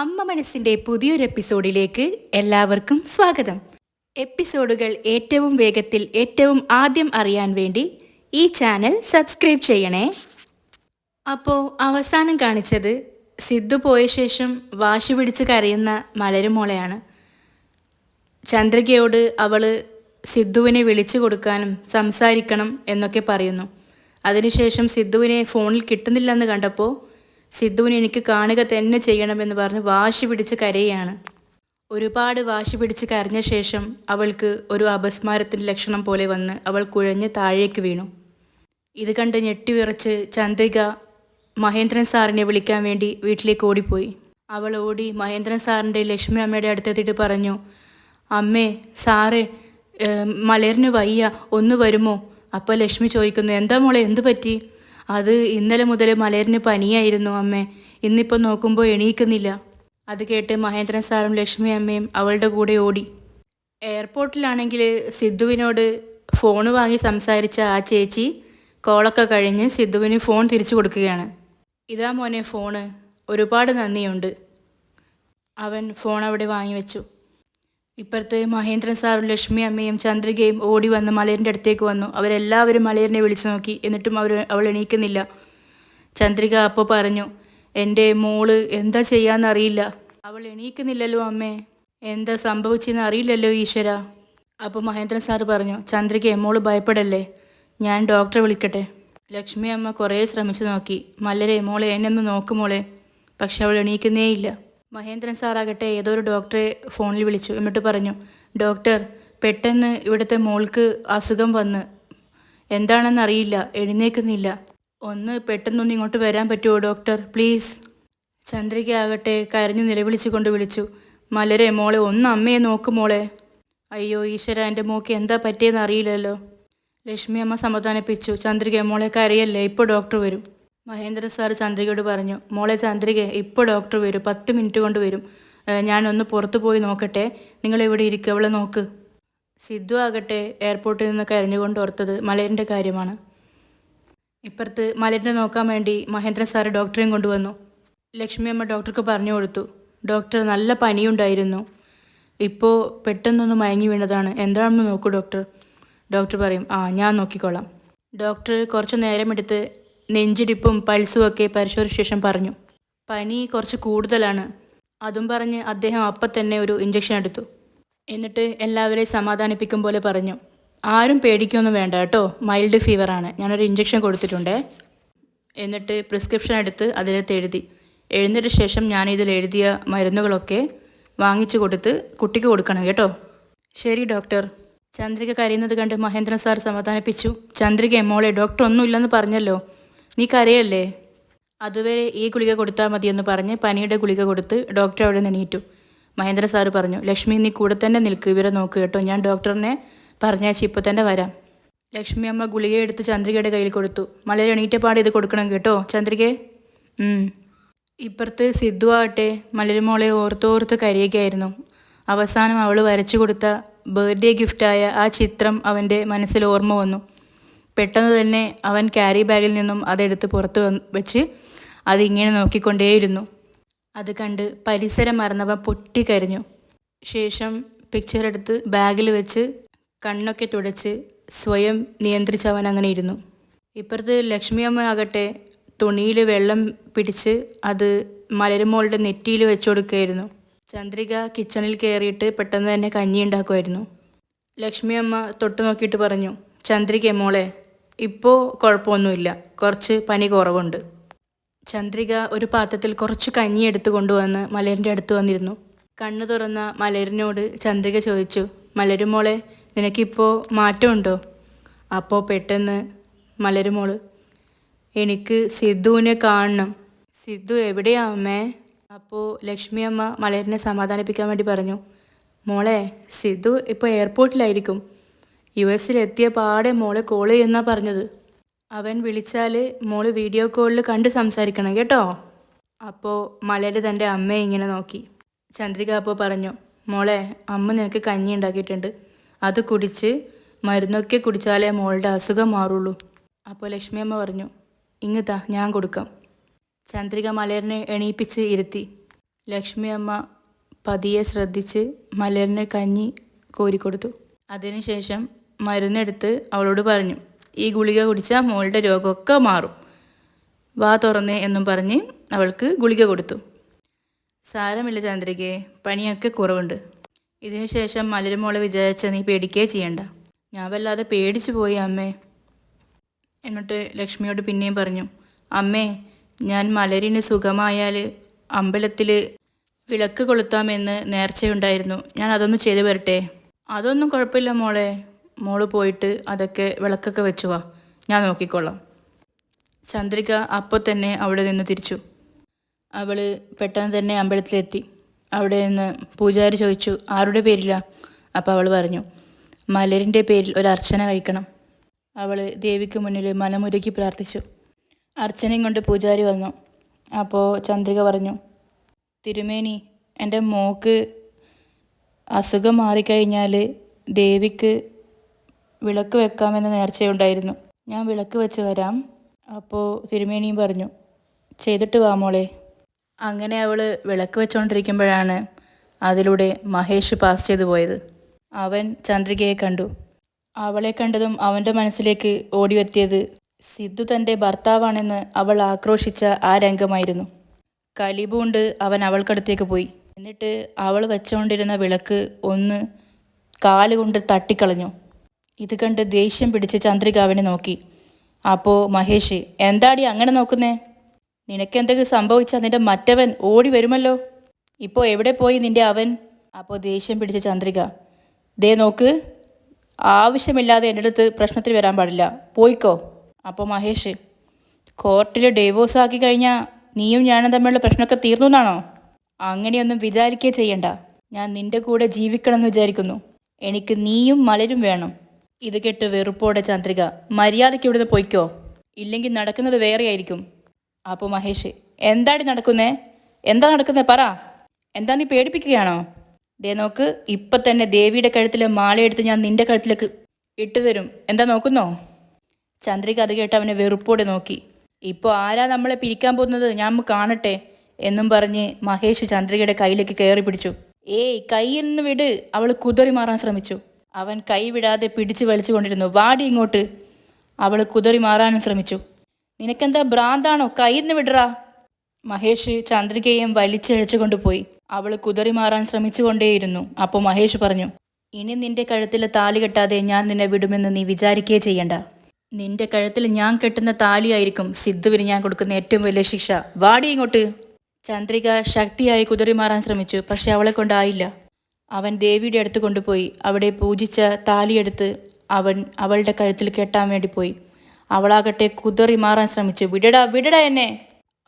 അമ്മ മനസ്സിൻ്റെ പുതിയൊരു എപ്പിസോഡിലേക്ക് എല്ലാവർക്കും സ്വാഗതം. എപ്പിസോഡുകൾ ഏറ്റവും വേഗത്തിൽ ഏറ്റവും ആദ്യം അറിയാൻ വേണ്ടി ഈ ചാനൽ സബ്സ്ക്രൈബ് ചെയ്യണേ. അപ്പോൾ അവസാനം കാണിച്ചത് സിദ്ധു പോയ ശേഷം വാശി പിടിച്ച് കരയുന്ന മലരുമോളെയാണ്. ചന്ദ്രികയോട് അവൾ സിദ്ധുവിനെ വിളിച്ചു കൊടുക്കാനും സംസാരിക്കണം എന്നൊക്കെ പറയുന്നു. അതിനുശേഷം സിദ്ധുവിനെ ഫോണിൽ കിട്ടുന്നില്ലെന്ന് കണ്ടപ്പോൾ സിദ്ധുവിനെ എനിക്ക് കാണുക തന്നെ ചെയ്യണമെന്ന് പറഞ്ഞ് വാശി പിടിച്ച് കരയാണ്. ഒരുപാട് വാശി പിടിച്ച് കരഞ്ഞ ശേഷം അവൾക്ക് ഒരു അപസ്മാരത്തിൻ്റെ ലക്ഷണം പോലെ വന്ന് അവൾ കുഴഞ്ഞ് താഴേക്ക് വീണു. ഇത് കണ്ട് ഞെട്ടിവിറച്ച് ചന്ദ്രിക മഹേന്ദ്രൻ സാറിനെ വിളിക്കാൻ വേണ്ടി വീട്ടിലേക്ക് ഓടിപ്പോയി. അവൾ ഓടി മഹേന്ദ്രൻ സാറിൻ്റെ ലക്ഷ്മി അമ്മയുടെ അടുത്തെത്തിയിട്ട് പറഞ്ഞു, അമ്മേ സാറേ മലറിന് വയ്യ, ഒന്ന് വരുമോ? അപ്പോൾ ലക്ഷ്മി ചോദിക്കുന്നു, എന്താ മോളെ, എന്ത് പറ്റി? അത് ഇന്നലെ മുതൽ മലറിന് പനിയായിരുന്നു അമ്മേ, ഇന്നിപ്പോൾ നോക്കുമ്പോൾ എണീക്കുന്നില്ല. അത് കേട്ട് മഹേന്ദ്രൻ സാറും ലക്ഷ്മി അമ്മയും അവളുടെ കൂടെ ഓടി. എയർപോർട്ടിലാണെങ്കിൽ സിദ്ധുവിനോട് ഫോൺ വാങ്ങി സംസാരിച്ച ആ ചേച്ചി കോളൊക്കെ കഴിഞ്ഞ് സിദ്ധുവിന് ഫോൺ തിരിച്ചു കൊടുക്കുകയാണ്. ഇതാ മോനെ ഫോണ്, ഒരുപാട് നന്ദിയുണ്ട്. അവൻ ഫോൺ അവിടെ വാങ്ങി വെച്ചു. ഇപ്പുറത്ത് മഹേന്ദ്രൻ സാറും ലക്ഷ്മി അമ്മയും ചന്ദ്രികയും ഓടി വന്ന് മലയറിൻ്റെ അടുത്തേക്ക് വന്നു. അവരെല്ലാവരും മലയറിനെ വിളിച്ചു നോക്കി, എന്നിട്ടും അവൾ എണീക്കുന്നില്ല. ചന്ദ്രിക അപ്പോൾ പറഞ്ഞു, എൻ്റെ മോള് എന്താ ചെയ്യാന്നറിയില്ല, അവൾ എണീക്കുന്നില്ലല്ലോ അമ്മേ, എന്താ സംഭവിച്ചെന്ന് അറിയില്ലല്ലോ ഈശ്വര. അപ്പോൾ മഹേന്ദ്രൻ സാറ് പറഞ്ഞു, ചന്ദ്രിക മോള് ഭയപ്പെടല്ലേ, ഞാൻ ഡോക്ടറെ വിളിക്കട്ടെ. ലക്ഷ്മി അമ്മ കുറേ ശ്രമിച്ചു നോക്കി, മലരെ മോളെ എന്നെ ഒന്ന് നോക്കുമോളെ, പക്ഷെ അവൾ എണീക്കുന്നേയില്ല. മഹേന്ദ്രൻ സാറാകട്ടെ ഏതോ ഒരു ഡോക്ടറെ ഫോണിൽ വിളിച്ചു. എന്നിട്ട് പറഞ്ഞു, ഡോക്ടർ പെട്ടെന്ന് ഇവിടുത്തെ മോൾക്ക് അസുഖം വന്ന്, എന്താണെന്നറിയില്ല, എഴുന്നേക്കുന്നില്ല, ഒന്ന് പെട്ടെന്നൊന്ന് ഇങ്ങോട്ട് വരാൻ പറ്റുമോ ഡോക്ടർ പ്ലീസ്? ചന്ദ്രിക ആകട്ടെ കരഞ്ഞു നിലവിളിച്ചു കൊണ്ട് വിളിച്ചു, മലരെ മോളെ ഒന്ന് അമ്മയെ നോക്കുമോളെ. അയ്യോ ഈശ്വര, എൻ്റെ മോക്ക് എന്താ പറ്റിയെന്ന് അറിയില്ലല്ലോ. ലക്ഷ്മി അമ്മ സമാധാനിപ്പിച്ചു, ചന്ദ്രിക മോളെ കരയല്ലേ, ഇപ്പോൾ ഡോക്ടർ വരും. മഹേന്ദ്രൻ സാർ ചന്ദ്രികയോട് പറഞ്ഞു, മോളെ ചന്ദ്രിക ഇപ്പോൾ ഡോക്ടർ വരും, 10 മിനിറ്റ് കൊണ്ട് വരും, ഞാനൊന്ന് പുറത്ത് പോയി നോക്കട്ടെ, നിങ്ങളിവിടെ ഇരിക്കുക, അവളെ നോക്ക്. സിദ്ധു ആകട്ടെ എയർപോർട്ടിൽ നിന്ന് കരഞ്ഞുകൊണ്ട് ഓർത്തത് മലയറിൻ്റെ കാര്യമാണ്. ഇപ്പുറത്ത് മലയറിനെ നോക്കാൻ വേണ്ടി മഹേന്ദ്രൻ സാർ ഡോക്ടറെയും കൊണ്ടുവന്നു. ലക്ഷ്മി അമ്മ ഡോക്ടർക്ക് പറഞ്ഞു കൊടുത്തു, ഡോക്ടർ നല്ല പനിയുണ്ടായിരുന്നു, ഇപ്പോൾ പെട്ടെന്നൊന്ന് മയങ്ങി വീണതാണ്, എന്താണെന്ന് നോക്കൂ ഡോക്ടർ. ഡോക്ടർ പറയും, ഞാൻ നോക്കിക്കോളാം. ഡോക്ടർ കുറച്ച് നേരമെടുത്ത് നെഞ്ചിടിപ്പും പൾസും ഒക്കെ പരിശോധിച്ച ശേഷം പറഞ്ഞു, പനി കുറച്ച് കൂടുതലാണ്. അതും പറഞ്ഞ് അദ്ദേഹം അപ്പം തന്നെ ഒരു ഇഞ്ചക്ഷൻ എടുത്തു. എന്നിട്ട് എല്ലാവരെയും സമാധാനിപ്പിക്കും പോലെ പറഞ്ഞു, ആരും പേടിക്കൊന്നും വേണ്ട കേട്ടോ, മൈൽഡ് ഫീവറാണ്, ഞാനൊരു ഇഞ്ചക്ഷൻ കൊടുത്തിട്ടുണ്ടേ. എന്നിട്ട് പ്രിസ്ക്രിപ്ഷൻ എടുത്ത് അതിലത്ത് എഴുതിയ ശേഷം ഞാൻ ഇതിൽ എഴുതിയ മരുന്നുകളൊക്കെ വാങ്ങിച്ചു കൊടുത്ത് കുട്ടിക്ക് കൊടുക്കണം കേട്ടോ. ശരി ഡോക്ടർ. ചന്ദ്രിക കരയുന്നത് കണ്ട് മഹേന്ദ്രൻ സാർ സമാധാനിപ്പിച്ചു, ചന്ദ്രിക മോളെ ഡോക്ടർ ഒന്നുമില്ലെന്ന് പറഞ്ഞല്ലോ, നീ കരയല്ലേ, അതുവരെ ഈ ഗുളിക കൊടുത്താൽ മതിയെന്ന് പറഞ്ഞ് പനിയുടെ ഗുളിക കൊടുത്ത് ഡോക്ടർ അവിടെ എണീറ്റു. മഹേന്ദ്ര സാറ് പറഞ്ഞു, ലക്ഷ്മി നീ കൂടെ തന്നെ നിൽക്ക്, ഇവരെ നോക്ക് കേട്ടോ, ഞാൻ ഡോക്ടറിനെ പറഞ്ഞയച്ച് ഇപ്പോൾ തന്നെ വരാം. ലക്ഷ്മി അമ്മ ഗുളിക എടുത്ത് ചന്ദ്രികയുടെ കയ്യിൽ കൊടുത്തു. മലരെ എണീറ്റ പാട് ഇത് കൊടുക്കണം കേട്ടോ ചന്ദ്രികയെ. ഇപ്പുറത്ത് സിദ്ധു ആകട്ടെ മലരുമോളെ ഓർത്തോർത്ത് കരയുകയായിരുന്നു. അവസാനം അവൾ വരച്ചു കൊടുത്ത ബർത്ത്ഡേ ഗിഫ്റ്റായ ആ ചിത്രം അവൻ്റെ മനസ്സിൽ ഓർമ്മ വന്നു. പെട്ടെന്ന് തന്നെ അവൻ ക്യാരി ബാഗിൽ നിന്നും അതെടുത്ത് പുറത്ത് വെച്ച് അതിങ്ങനെ നോക്കിക്കൊണ്ടേയിരുന്നു. അത് കണ്ട് പരിസരം മറന്നവൻ പൊട്ടിക്കരഞ്ഞു. ശേഷം പിക്ചർ എടുത്ത് ബാഗിൽ വെച്ച് കണ്ണൊക്കെ തുടച്ച് സ്വയം നിയന്ത്രിച്ച് അവൻ അങ്ങനെ ഇരുന്നു. ഇപ്പുറത്ത് ലക്ഷ്മി അമ്മ ആകട്ടെ തുണിയിൽ വെള്ളം പിടിച്ച് അത് മലരുമോളുടെ നെറ്റിയിൽ വെച്ചു കൊടുക്കുകയായിരുന്നു. ചന്ദ്രിക കിച്ചണിൽ കയറിയിട്ട് പെട്ടെന്ന് തന്നെ കഞ്ഞി ഉണ്ടാക്കുമായിരുന്നു. ലക്ഷ്മി അമ്മ തൊട്ട് നോക്കിയിട്ട് പറഞ്ഞു, ചന്ദ്രിക മോളെ ഇപ്പോൾ കുഴപ്പമൊന്നുമില്ല, കുറച്ച് പനി കുറവുണ്ട്. ചന്ദ്രിക ഒരു പാത്രത്തിൽ കുറച്ച് കഞ്ഞി എടുത്തു കൊണ്ടുവന്ന് മലരിൻ്റെ അടുത്ത് വന്നിരുന്നു. കണ്ണു തുറന്ന മലരിനോട് ചന്ദ്രിക ചോദിച്ചു, മലരുമോളെ നിനക്കിപ്പോൾ മാറ്റമുണ്ടോ? അപ്പോൾ പെട്ടെന്ന് മലരുമോള്, എനിക്ക് സിദ്ധുവിനെ കാണണം. സിദ്ധു എവിടെയാ അമ്മേ? അപ്പോൾ ലക്ഷ്മി അമ്മ മലരിനെ സമാധാനിപ്പിക്കാൻ വേണ്ടി പറഞ്ഞു, മോളെ സിദ്ധു ഇപ്പോൾ എയർപോർട്ടിലായിരിക്കും, US-ലെത്തിയ പാടെ മോളെ കോൾ ചെയ്യുന്നാ പറഞ്ഞത്, അവൻ വിളിച്ചാൽ മോള് വീഡിയോ കോളിൽ കണ്ട് സംസാരിക്കണം കേട്ടോ. അപ്പോൾ മലര് തൻ്റെ അമ്മയെ ഇങ്ങനെ നോക്കി. ചന്ദ്രിക അപ്പോൾ പറഞ്ഞു, മോളെ അമ്മ നിനക്ക് കഞ്ഞി ഉണ്ടാക്കിയിട്ടുണ്ട്, അത് കുടിച്ച് മരുന്നൊക്കെ കുടിച്ചാലേ മോളുടെ അസുഖം മാറുള്ളൂ. അപ്പോൾ ലക്ഷ്മി അമ്മ പറഞ്ഞു, ഇങ്ങത്താ ഞാൻ കൊടുക്കാം. ചന്ദ്രിക മലയറിനെ എണീപ്പിച്ച് ഇരുത്തി. ലക്ഷ്മി അമ്മ പതിയെ ശ്രദ്ധിച്ച് മലരിന് കഞ്ഞി കോരിക്കൊടുത്തു. അതിനുശേഷം മരുന്നെടുത്ത് അവളോട് പറഞ്ഞു, ഈ ഗുളിക കുടിച്ചാൽ മോളുടെ രോഗമൊക്കെ മാറും, വാ തുറന്നേ എന്നും പറഞ്ഞ് അവൾക്ക് ഗുളിക കൊടുത്തു. സാരമില്ല ചന്ദ്രികയെ, പനിയൊക്കെ കുറവുണ്ട്. ഇതിനുശേഷം മലരുമോളെ വിചാരിച്ച നീ പേടിക്കേ ചെയ്യണ്ട. ഞാൻ വല്ലാതെ പേടിച്ചു പോയി അമ്മേ. എന്നിട്ട് ലക്ഷ്മിയോട് പിന്നെയും പറഞ്ഞു, അമ്മേ, ഞാൻ മലരിന് സുഖമായാൽ അമ്പലത്തിൽ വിളക്ക് കൊളുത്താമെന്ന് നേർച്ചയുണ്ടായിരുന്നു. ഞാൻ അതൊന്ന് ചെയ്തു വരട്ടെ? അതൊന്നും കുഴപ്പമില്ല മോളെ, മോള് പോയിട്ട് അതൊക്കെ വിളക്കൊക്കെ വെച്ചു വാ, ഞാൻ നോക്കിക്കൊള്ളാം. ചന്ദ്രിക അപ്പോൾ തന്നെ അവിടെ നിന്ന് തിരിച്ചു. അവൾ പെട്ടെന്ന് തന്നെ അമ്പലത്തിലെത്തി. അവിടെ നിന്ന് പൂജാരി ചോദിച്ചു, ആരുടെ പേരിലാ? അപ്പോൾ അവൾ പറഞ്ഞു, മലരിൻ്റെ പേരിൽ ഒരു അർച്ചന കഴിക്കണം. അവൾ ദേവിക്ക് മുന്നിൽ മനമുരുക്കി പ്രാർത്ഥിച്ചു. അർച്ചനയും കൊണ്ട് പൂജാരി വന്നു. അപ്പോൾ ചന്ദ്രിക പറഞ്ഞു, തിരുമേനി, എൻ്റെ മോക്ക് അസുഖം മാറിക്കഴിഞ്ഞാൽ ദേവിക്ക് വിളക്ക് വെക്കാമെന്ന് നേർച്ചയുണ്ടായിരുന്നു. ഞാൻ വിളക്ക് വെച്ച് വരാം. അപ്പോൾ തിരുമേനിയും പറഞ്ഞു, ചെയ്തിട്ട് വാ മോളെ. അങ്ങനെ അവൾ വിളക്ക് വെച്ചുകൊണ്ടിരിക്കുമ്പോഴാണ് അതിലൂടെ മഹേഷ് പാസ് ചെയ്തു പോയത്. അവൻ ചന്ദ്രികയെ കണ്ടു. അവളെ കണ്ടതും അവൻ്റെ മനസ്സിലേക്ക് ഓടിയെത്തിയത് സിദ്ധു തൻ്റെ ഭർത്താവാണെന്ന് അവൾ ആക്രോശിച്ച ആ രംഗമായിരുന്നു. കലിപൂണ്ട് അവൻ അവൾക്കടുത്തേക്ക് പോയി. എന്നിട്ട് അവൾ വെച്ചുകൊണ്ടിരുന്ന വിളക്ക് ഒന്ന് കാലുകൊണ്ട് തട്ടിക്കളഞ്ഞു. ഇത് കണ്ട് ദേഷ്യം പിടിച്ച് ചന്ദ്രിക അവനെ നോക്കി. അപ്പോൾ മഹേഷ്, എന്താടി അങ്ങനെ നോക്കുന്നേ? നിനക്കെന്തെങ്കിലും സംഭവിച്ചാൽ നിന്റെ മറ്റവൻ ഓടി വരുമല്ലോ. ഇപ്പോൾ എവിടെ പോയി നിന്റെ അവൻ? അപ്പോൾ ദേഷ്യം പിടിച്ച ചന്ദ്രിക, ദേ നോക്ക്, ആവശ്യമില്ലാതെ എൻ്റെ അടുത്ത് പ്രശ്നത്തിൽ വരാൻ പാടില്ല, പോയിക്കോ. അപ്പോൾ മഹേഷ്, കോർട്ടിൽ ഡൈവോഴ്സ് ആക്കി കഴിഞ്ഞാൽ നീയും ഞാനും തമ്മിലുള്ള പ്രശ്നമൊക്കെ തീർന്നു എന്നാണോ? അങ്ങനെയൊന്നും വിചാരിക്കേ ചെയ്യണ്ട. ഞാൻ നിന്റെ കൂടെ ജീവിക്കണമെന്ന് വിചാരിക്കുന്നു. എനിക്ക് നീയും മലരും വേണം. ഇത് കേട്ട് വെറുപ്പോടെ ചന്ദ്രിക, മര്യാദയ്ക്ക് ഇവിടുന്ന് പൊയ്ക്കോ, ഇല്ലെങ്കിൽ നടക്കുന്നത് വേറെ ആയിരിക്കും. അപ്പോൾ മഹേഷ്, എന്താടി നടക്കുന്നേ? എന്താ നടക്കുന്നേ പറ, എന്താ നീ പേടിപ്പിക്കുകയാണോ? ദേ നോക്ക്, ഇപ്പം തന്നെ ദേവിയുടെ കഴുത്തിലെ മാലയെടുത്ത് ഞാൻ നിന്റെ കഴുത്തിലേക്ക് ഇട്ടുതരും, എന്താ നോക്കുന്നോ? ചന്ദ്രിക അത് കേട്ട് അവനെ വെറുപ്പോടെ നോക്കി. ഇപ്പോൾ ആരാ നമ്മളെ പിരിക്കാൻ പോകുന്നത്, ഞാൻ കാണട്ടെ എന്നും പറഞ്ഞ് മഹേഷ് ചന്ദ്രികയുടെ കയ്യിലേക്ക് കയറി പിടിച്ചു. ഏയ്, കയ്യിൽ നിന്ന് വിട്. അവൾ കുതറി മാറാൻ ശ്രമിച്ചു. അവൻ കൈ വിടാതെ പിടിച്ച് വലിച്ചു കൊണ്ടിരുന്നു. വാടി ഇങ്ങോട്ട്. അവൾ കുതറി മാറാനും ശ്രമിച്ചു. നിനക്കെന്താ ഭ്രാന്താണോ? കയ്യിൽ നിന്ന് വിടറാ. മഹേഷ് ചന്ദ്രികയും വലിച്ചഴിച്ചു കൊണ്ടുപോയി. അവൾ കുതറി മാറാൻ ശ്രമിച്ചുകൊണ്ടേയിരുന്നു. അപ്പോൾ മഹേഷ് പറഞ്ഞു, ഇനി നിന്റെ കഴുത്തിൽ താലി കെട്ടാതെ ഞാൻ നിന്നെ വിടുമെന്ന് നീ വിചാരിക്കേ ചെയ്യണ്ട. നിന്റെ കഴുത്തിൽ ഞാൻ കെട്ടുന്ന താലിയായിരിക്കും സിദ്ധുവിന് ഞാൻ കൊടുക്കുന്ന ഏറ്റവും വലിയ ശിക്ഷ. വാടി ഇങ്ങോട്ട്. ചന്ദ്രിക ശക്തിയായി കുതറി മാറാൻ ശ്രമിച്ചു. പക്ഷെ അവളെ കൊണ്ടായില്ല. അവൻ ദേവിയുടെ അടുത്ത് കൊണ്ടുപോയി അവിടെ പൂജിച്ച താലിയെടുത്ത് അവൻ അവളുടെ കഴുത്തിൽ കെട്ടാൻ വേണ്ടി പോയി. അവളാകട്ടെ കുതറി മാറാൻ ശ്രമിച്ചു. വിടടാ, വിടടാ എന്നെ.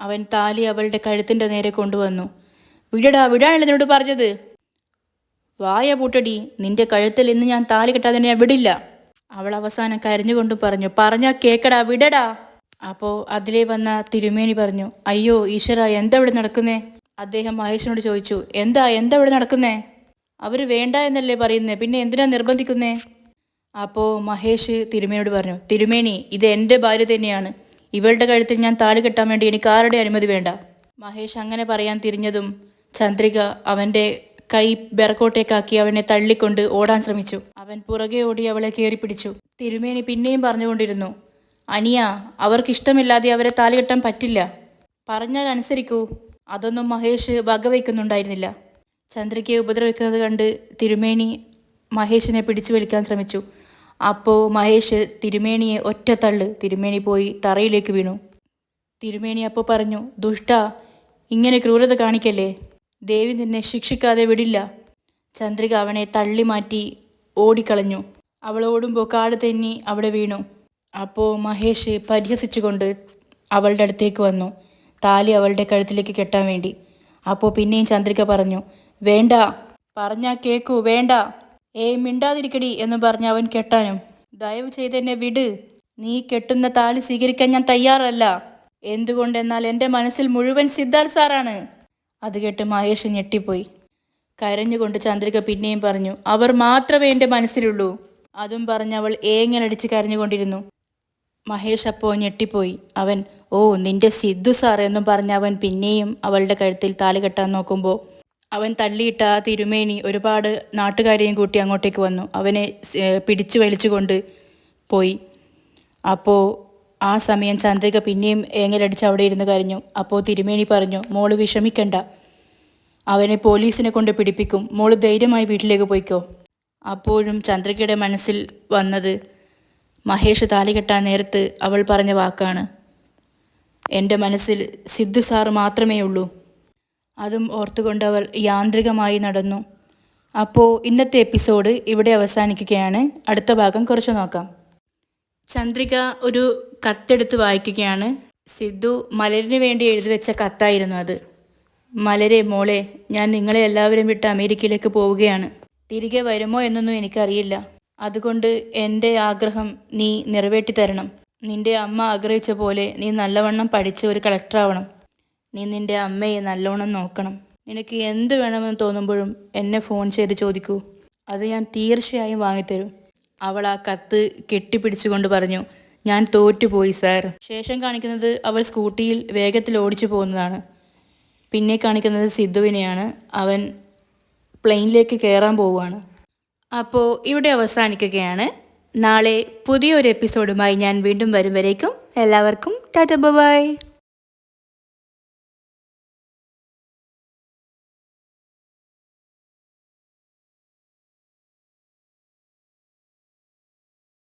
അവൻ താലി അവളുടെ കഴുത്തിൻ്റെ നേരെ കൊണ്ടുവന്നു. വിടടാ, വിടാനല്ലേ നിന്നോട് പറഞ്ഞത്? വായ പൂട്ടടി, നിന്റെ കഴുത്തിൽ ഇന്ന് ഞാൻ താലി കെട്ടാതെ ഞാൻ വിടില്ല. അവൾ അവസാനം കരഞ്ഞുകൊണ്ടും പറഞ്ഞു, പറഞ്ഞാ കേക്കടാ, വിടടാ. അപ്പോൾ അതിലേ വന്ന തിരുമേനി പറഞ്ഞു, അയ്യോ ഈശ്വര, എന്താ ഇവിടെ നടക്കുന്നേ? അദ്ദേഹം മഹേഷിനോട് ചോദിച്ചു, എന്താ ഇവിടെ നടക്കുന്നേ? അവർ വേണ്ട എന്നല്ലേ പറയുന്നേ, പിന്നെ എന്തിനാ നിർബന്ധിക്കുന്നേ? അപ്പോൾ മഹേഷ് തിരുമേനിയോട് പറഞ്ഞു, തിരുമേനി, ഇത് എൻ്റെ ഭാര്യ തന്നെയാണ്. ഇവളുടെ കഴുത്തിൽ ഞാൻ താലി കെട്ടാൻ വേണ്ടി എനിക്ക് ആരുടെ അനുമതി വേണ്ട. മഹേഷ് അങ്ങനെ പറയാൻ തിരിഞ്ഞതും ചന്ദ്രിക അവൻ്റെ കൈ ബെറക്കോട്ടേക്കാക്കി അവനെ തള്ളിക്കൊണ്ട് ഓടാൻ ശ്രമിച്ചു. അവൻ പുറകെ ഓടി അവളെ കയറി പിടിച്ചു. തിരുമേനി പിന്നെയും പറഞ്ഞുകൊണ്ടിരുന്നു, അനിയ, അവർക്കിഷ്ടമില്ലാതെ അവരെ താലി കെട്ടാൻ പറ്റില്ല. പറഞ്ഞാൽ അനുസരിക്കൂ. അതൊന്നും മഹേഷ് വകവയ്ക്കുന്നുണ്ടായിരുന്നില്ല. ചന്ദ്രികയെ ഉപദ്രവിക്കുന്നത് കണ്ട് തിരുമേനി മഹേഷിനെ പിടിച്ചു വലിക്കാൻ ശ്രമിച്ചു. അപ്പോൾ മഹേഷ് തിരുമേനിയെ ഒറ്റ തള്ളു. തിരുമേനി പോയി തറയിലേക്ക് വീണു. തിരുമേനി അപ്പോൾ പറഞ്ഞു, ദുഷ്ട, ഇങ്ങനെ ക്രൂരത കാണിക്കല്ലേ, ദേവി നിന്നെ ശിക്ഷിക്കാതെ വിടില്ല. ചന്ദ്രിക അവനെ തള്ളി മാറ്റി ഓടിക്കളഞ്ഞു. അവൾ ഓടുമ്പോൾ കാട് തെന്നി അവിടെ വീണു. അപ്പോൾ മഹേഷ് പരിഹസിച്ചുകൊണ്ട് അവളുടെ അടുത്തേക്ക് വന്നു, താലി അവളുടെ കഴുത്തിലേക്ക് കെട്ടാൻ വേണ്ടി. അപ്പോൾ പിന്നെയും ചന്ദ്രിക പറഞ്ഞു, വേണ്ട, പറഞ്ഞാ കേക്കൂ, വേണ്ട. ഏയ് മിണ്ടാതിരിക്കടി എന്ന് പറഞ്ഞ് അവൻ കെട്ടാനും. ദയവ് ചെയ്തെന്നെ വിട്. നീ കെട്ടുന്ന താലി സ്വീകരിക്കാൻ ഞാൻ തയ്യാറല്ല. എന്തുകൊണ്ടെന്നാൽ എൻ്റെ മനസ്സിൽ മുഴുവൻ സിദ്ധാർത്ഥ് സാറാണ്. അത് കേട്ട് മഹേഷ് ഞെട്ടിപ്പോയി. കരഞ്ഞുകൊണ്ട് ചന്ദ്രിക പിന്നെയും പറഞ്ഞു, അവർ മാത്രമേ എൻ്റെ മനസ്സിലുള്ളൂ. അതും പറഞ്ഞ് അവൾ ഏങ്ങലടിച്ച് കരഞ്ഞുകൊണ്ടിരുന്നു. മഹേഷ് അപ്പോൾ ഞെട്ടിപ്പോയി. അവൻ ഓ നിന്റെ സിദ്ധു സാർ എന്നും പറഞ്ഞ് അവൻ പിന്നെയും അവളുടെ കഴുത്തിൽ താലി കെട്ടാൻ നോക്കുമ്പോൾ അവൻ തള്ളിയിട്ട ആ തിരുമേനി ഒരുപാട് നാട്ടുകാരെയും കൂട്ടി അങ്ങോട്ടേക്ക് വന്നു. അവനെ പിടിച്ചു വലിച്ചുകൊണ്ട് പോയി. അപ്പോൾ ആ സമയം ചന്ദ്രിക പിന്നെയും ഏങ്ങലടിച്ച് അവിടെ ഇരുന്ന് കരഞ്ഞു. അപ്പോൾ തിരുമേനി പറഞ്ഞു, മോള് വിഷമിക്കണ്ട, അവനെ പോലീസിനെ കൊണ്ട് പിടിപ്പിക്കും, മോള് ധൈര്യമായി വീട്ടിലേക്ക് പോയിക്കോ. അപ്പോഴും ചന്ദ്രികയുടെ മനസ്സിൽ വന്നത് മഹേഷ് താലി കെട്ടാൻ നേരത്ത് അവൾ പറഞ്ഞ വാക്കാണ്. എൻ്റെ മനസ്സിൽ സിദ്ധു സാറ് മാത്രമേ ഉള്ളൂ. അതും ഓർത്തുകൊണ്ട് അവൾ യാന്ത്രികമായി നടന്നു. അപ്പോൾ ഇന്നത്തെ എപ്പിസോഡ് ഇവിടെ അവസാനിക്കുകയാണ്. അടുത്ത ഭാഗം കുറച്ച് നോക്കാം. ചന്ദ്രിക ഒരു കത്തെടുത്ത് വായിക്കുകയാണ്. സിദ്ധു മലരിന് വേണ്ടി എഴുതി വെച്ച കത്തായിരുന്നു അത്. മലരെ മോളെ, ഞാൻ നിങ്ങളെ എല്ലാവരും വിട്ട് അമേരിക്കയിലേക്ക് പോവുകയാണ്. തിരികെ വരുമോ എന്നൊന്നും എനിക്കറിയില്ല. അതുകൊണ്ട് എൻ്റെ ആഗ്രഹം നീ നിറവേറ്റി തരണം. നിന്റെ അമ്മ ആഗ്രഹിച്ച പോലെ നീ നല്ലവണ്ണം പഠിച്ച് ഒരു കളക്ടറാവണം. നീ നിന്റെ അമ്മയെ നല്ലോണം നോക്കണം. നിനക്ക് എന്ത് വേണമെന്ന് തോന്നുമ്പോഴും എന്നെ ഫോൺ ചെയ്ത് ചോദിക്കൂ, അത് ഞാൻ തീർച്ചയായും വാങ്ങിത്തരും. അവൾ ആ കത്ത് കെട്ടിപ്പിടിച്ചുകൊണ്ട് പറഞ്ഞു, ഞാൻ തോറ്റുപോയി സാർ. ശേഷം കാണിക്കുന്നത് അവൾ സ്കൂട്ടിയിൽ വേഗത്തിൽ ഓടിച്ചു പോകുന്നതാണ്. പിന്നെ കാണിക്കുന്നത് സിദ്ധുവിനെയാണ്. അവൻ പ്ലെയിനിലേക്ക് കയറാൻ പോവുകയാണ്. അപ്പോൾ ഇവിടെ അവസാനിക്കുകയാണ്. നാളെ പുതിയൊരു എപ്പിസോഡുമായി ഞാൻ വീണ്ടും വരും വരേക്കും എല്ലാവർക്കും ടാറ്റ ബൈ.